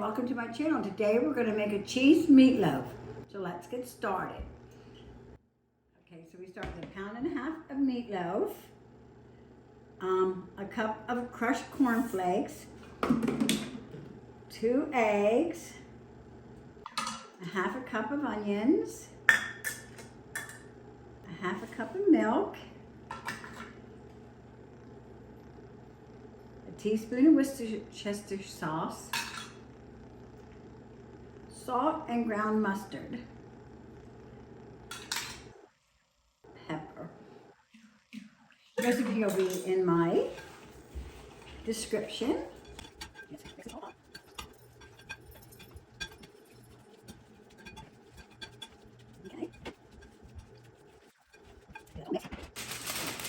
welcome to my channel. Today we're going to make a cheese meatloaf. So let's get started. Okay, so we start with 1.5 pounds of meatloaf, a cup of crushed cornflakes, 2 eggs, 1/2 cup of onions, 1/2 cup of milk, a teaspoon of Worcestershire sauce, salt and ground mustard, pepper. The recipe will be in my description.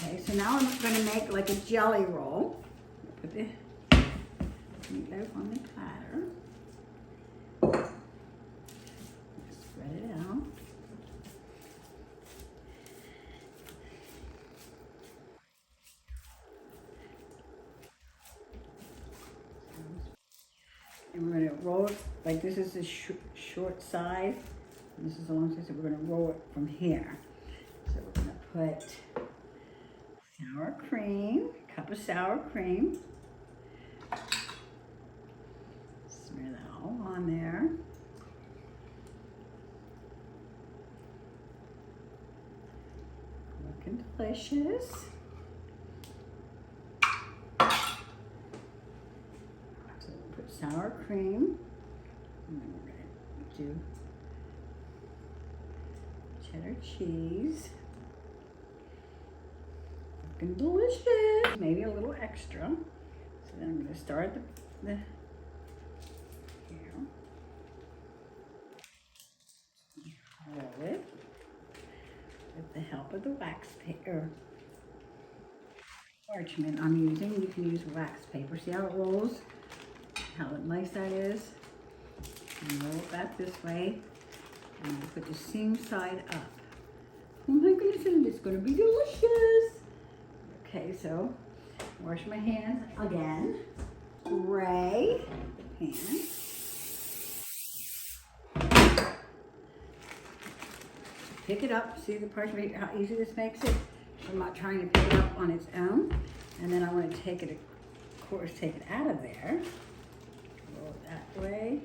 Okay, so now I'm going to make like a jelly roll. Put the meatloaf on the platter. Spread it out. And we're going to roll it, like this is the short side, and this is the long side, so we're going to roll it from here. So we're going to put sour cream, a cup of sour cream. Smear that all on there. Looking delicious. So we'll put sour cream, and then we're going to do cheddar cheese. Looking delicious. Maybe a little extra. So then I'm going to start the here. Roll it with the help of the wax paper. Parchment I'm using. You can use wax paper. See how it rolls? How nice that is? And roll it back this way. And I'm going to put the seam side up. Oh my goodness, and it's going to be delicious. Okay, so wash my hands again. Spray the pan. Pick it up. See the parchment, how easy this makes it? I'm not trying to pick it up on its own. And then I want to take it, of course, take it out of there. Roll it that way.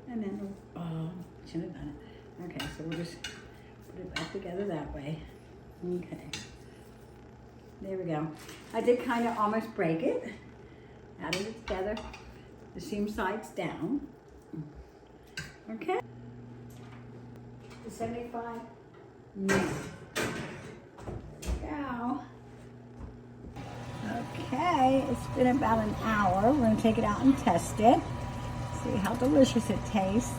And then, oh, shouldn't have done it. Okay, so we'll just put it back together that way. Okay. There we go. I did kind of almost break it. Added it together. The seam sides down. Okay. 75 minutes. There we go. Okay, it's been about an hour. We're going to take it out and test it. See how delicious it tastes.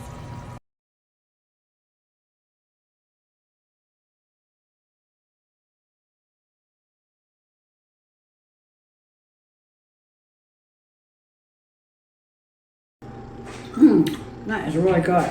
That is really good.